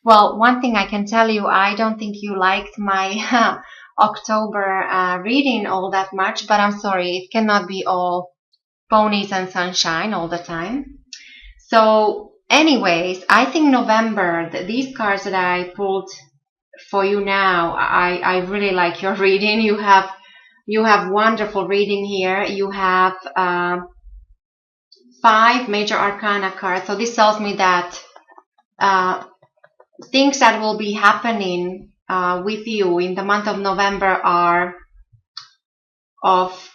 Well, one thing I can tell you, I don't think you liked my October reading all that much, but I'm sorry, it cannot be all ponies and sunshine all the time. So anyways, I think November, these cards that I pulled for you now, I really like your reading. You have wonderful reading here. You have 5 major arcana cards. So this tells me that things that will be happening with you in the month of November are of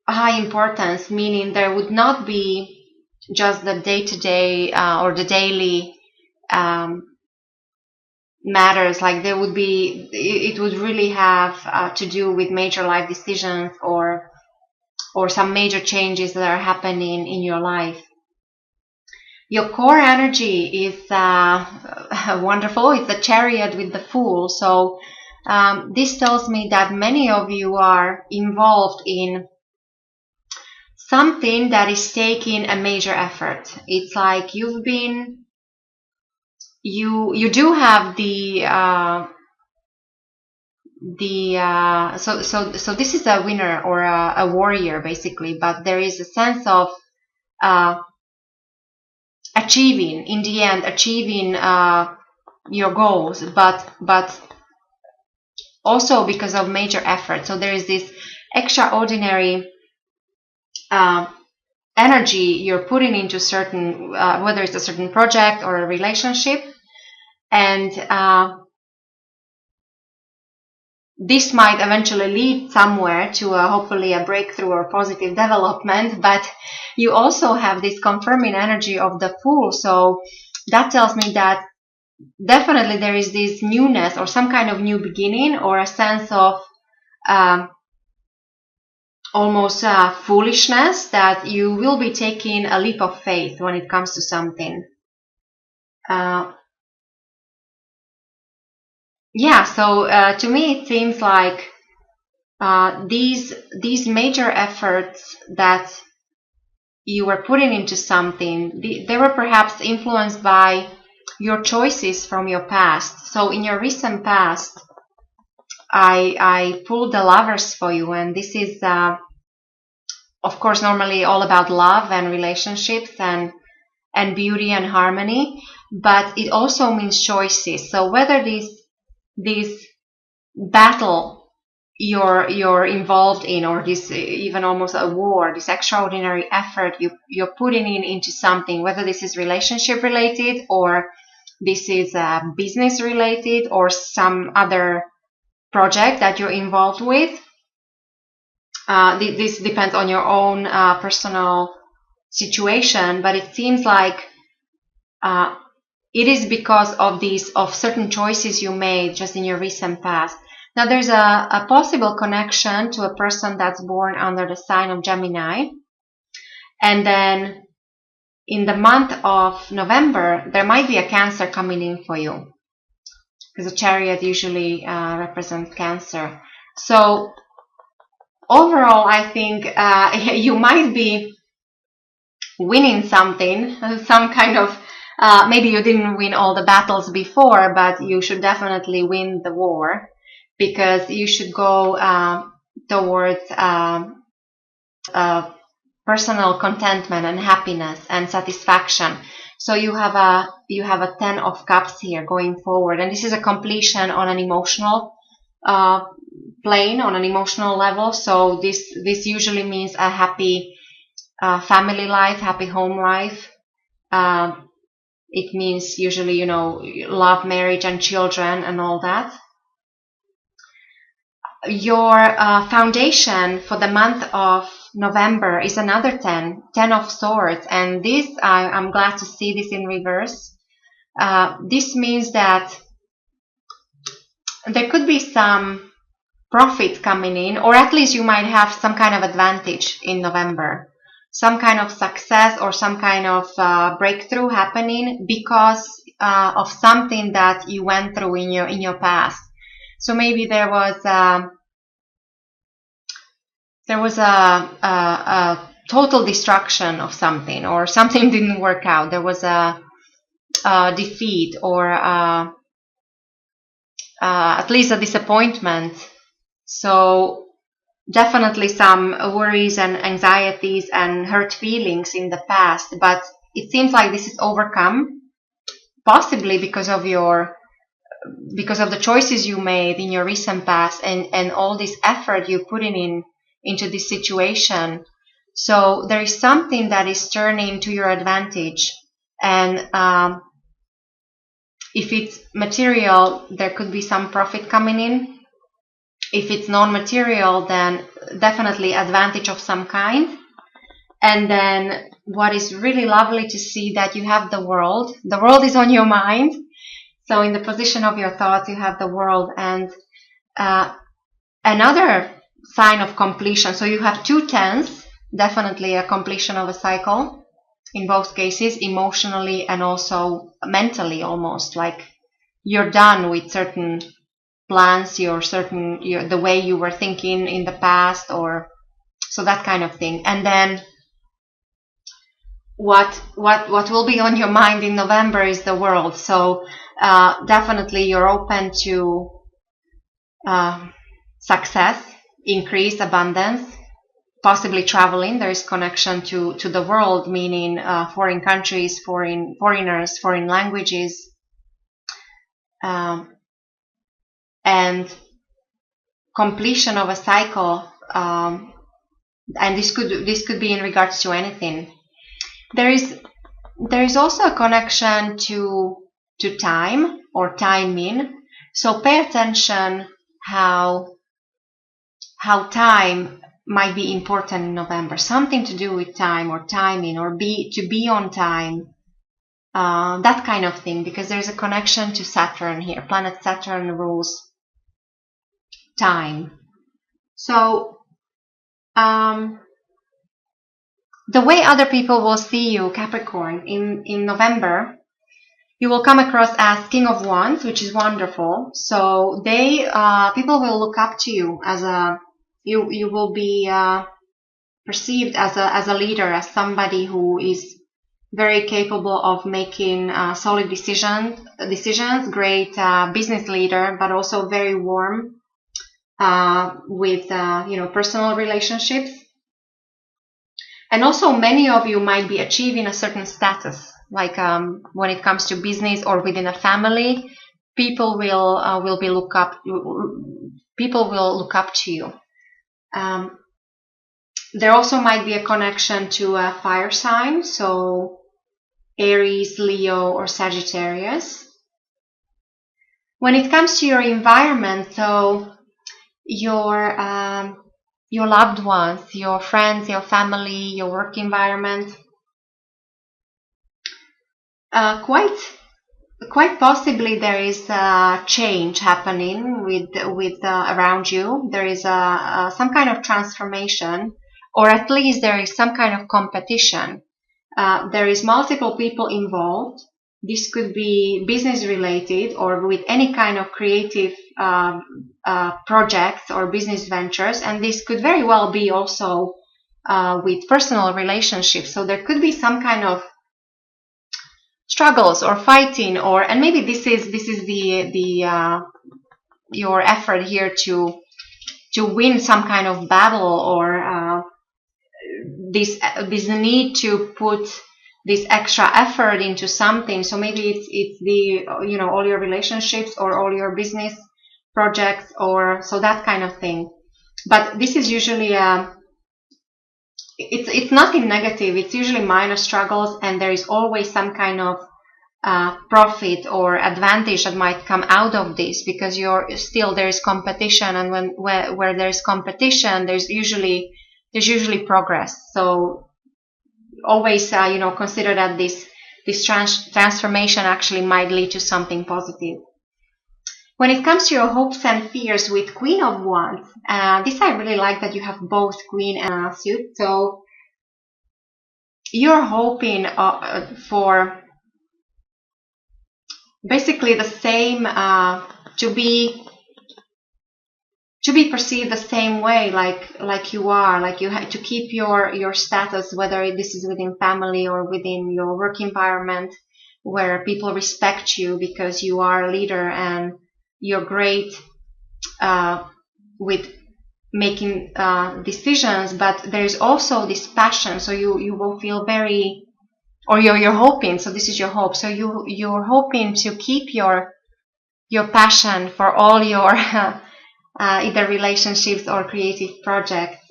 high importance, meaning there would not be just the day-to-day or the daily matters. Like there would be, it would really have to do with major life decisions or some major changes that are happening in your life. Your core energy is wonderful. It's a Chariot with the Fool. So this tells me that many of you are involved in something that is taking a major effort. It's like you've been, you do have so this is a winner or a warrior basically, but there is a sense of achieving, in the end, achieving your goals, but also because of major effort. So there is this extraordinary energy you're putting into certain, whether it's a certain project or a relationship, and this might eventually lead somewhere to hopefully a breakthrough or positive development, but you also have this confirming energy of the Fool. So that tells me that definitely there is this newness or some kind of new beginning or a sense of almost foolishness, that you will be taking a leap of faith when it comes to something. Yeah, so to me it seems like these major efforts that you were putting into something, they were perhaps influenced by your choices from your past. So in your recent past, I pulled the Lovers for you, and this is of course normally all about love and relationships and beauty and harmony, but it also means choices. So whether this battle you're involved in, or this even almost a war, this extraordinary effort you're putting into something, whether this is relationship related or this is business related or some other project that you're involved with, this depends on your own personal situation, but it seems like it is because of certain choices you made just in your recent past. Now there's a possible connection to a person that's born under the sign of Gemini, and then in the month of November there might be a Cancer coming in for you, because the Chariot usually represents Cancer. So overall I think you might be winning something, some kind of maybe you didn't win all the battles before, but you should definitely win the war, because you should go towards personal contentment and happiness and satisfaction. So you have a 10 of Cups here going forward, and this is a completion on an emotional plane, on an emotional level. So this usually means a happy family life, happy home life. It means usually, love, marriage, and children and all that. Your foundation for the month of November is another 10 of Swords, and this, I'm glad to see this in reverse. This means that there could be some profit coming in, or at least you might have some kind of advantage in November. Some kind of success or some kind of breakthrough happening because of something that you went through in your past. So maybe there was a total destruction of something, or something didn't work out. There was a defeat or at least a disappointment. So definitely some worries and anxieties and hurt feelings in the past, but it seems like this is overcome, possibly because of the choices you made in your recent past and all this effort you put into this situation. So there is something that is turning to your advantage, and if it's material, there could be some profit coming in. If it's non-material, then definitely advantage of some kind. And then what is really lovely to see that you have the world. The world is on your mind. So in the position of your thoughts, you have the world. And another sign of completion. So you have 2 tens, definitely a completion of a cycle in both cases, emotionally and also mentally, almost like you're done with certain plans, the way you were thinking in the past, or so that kind of thing. And then what will be on your mind in November is the world. So definitely you're open to success, increase, abundance, possibly traveling. There is connection to the world, meaning foreign countries, foreigners, foreign languages, and completion of a cycle. And this could be in regards to anything. There is also a connection to time or timing. So pay attention how time might be important in November. Something to do with time or timing, or to be on time. That kind of thing, because there's a connection to Saturn here. Planet Saturn rules time. So the way other people will see you, Capricorn, in November, you will come across as King of Wands, which is wonderful. So people will look up to you as you will be perceived as a leader, as somebody who is very capable of making solid decisions, great business leader, but also very warm with personal relationships. And also many of you might be achieving a certain status, like when it comes to business or within a family, people will look up to you. There also might be a connection to a fire sign, so Aries, Leo, or Sagittarius. When it comes to your environment, so your loved ones, your friends, your family, your work environment, quite possibly there is a change happening with around you. There is some kind of transformation, or at least there is some kind of competition. There is multiple people involved. This could be business related or with any kind of creative projects or business ventures, and this could very well be also with personal relationships. So there could be some kind of struggles or fighting, and maybe this is your effort here to win some kind of battle, or this need to put this extra effort into something. So maybe it's all your relationships or all your business projects, or so that kind of thing. But this is usually it's nothing negative. It's usually minor struggles, and there is always some kind of profit or advantage that might come out of this, because there is competition, and where there is competition, there's usually progress. So always consider that this transformation actually might lead to something positive. When it comes to your hopes and fears with Queen of Wands, this I really like, that you have both Queen and suit. So you're hoping for basically the same, to be perceived the same way, like you are, like you have to keep your status, whether this is within family or within your work environment. where people respect you because you are a leader and you're great with making decisions, but there's also this passion. So you will feel very, or you're hoping. So this is your hope. So you're hoping to keep your passion for all your either relationships or creative projects,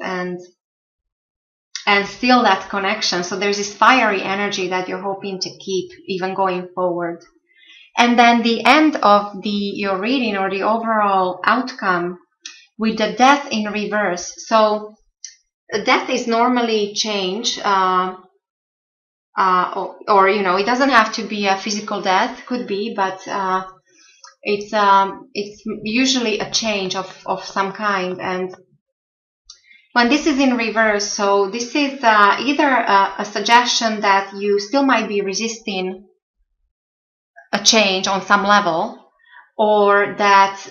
and still that connection. So there's this fiery energy that you're hoping to keep even going forward. And then the end of your reading, or the overall outcome, with the death in reverse. So death is normally change, or it doesn't have to be a physical death, could be, but it's usually a change of some kind. And when this is in reverse, so this is either a suggestion that you still might be resisting a change on some level, or that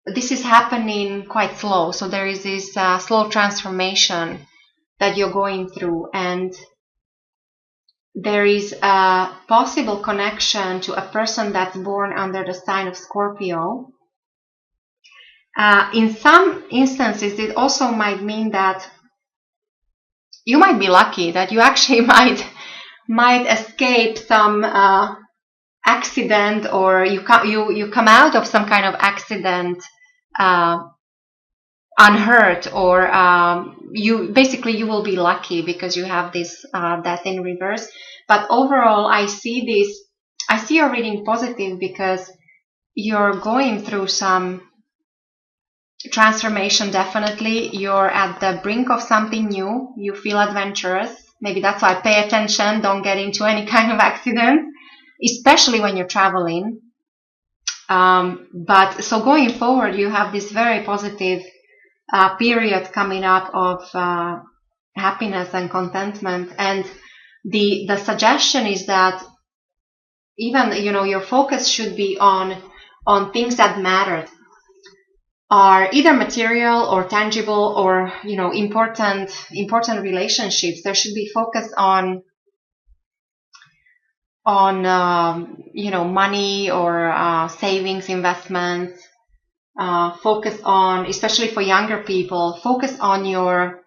this is happening quite slow. So there is this slow transformation that you're going through, and there is a possible connection to a person that's born under the sign of Scorpio. In some instances, it also might mean that you might be lucky, that you actually might escape some accident, or you come out of some kind of accident unhurt, or you will be lucky because you have this death in reverse. But overall, I see your reading positive, because you're going through some transformation. Definitely, you're at the brink of something new. You feel adventurous. Maybe that's why pay attention. Don't get into any kind of accident, especially when you're traveling. But so going forward, you have this very positive period coming up of happiness and contentment. And the suggestion is that even your focus should be on things that matter, are either material or tangible, or important relationships. There should be focus on money, or savings, investments. Focus on, especially for younger people, focus on your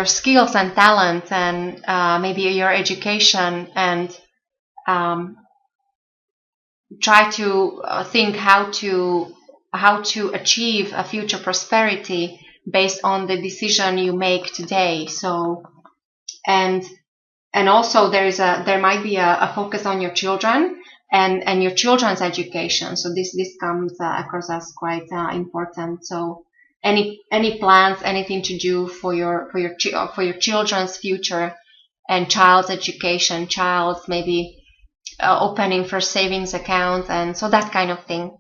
skills and talents, and maybe your education, and try to think how to achieve a future prosperity based on the decision you make today. So, and also there might be a focus on your children and your children's education. So this comes across as quite important. So any plans, anything to do for your children's future and child's education, child's maybe opening for savings accounts, and so that kind of thing.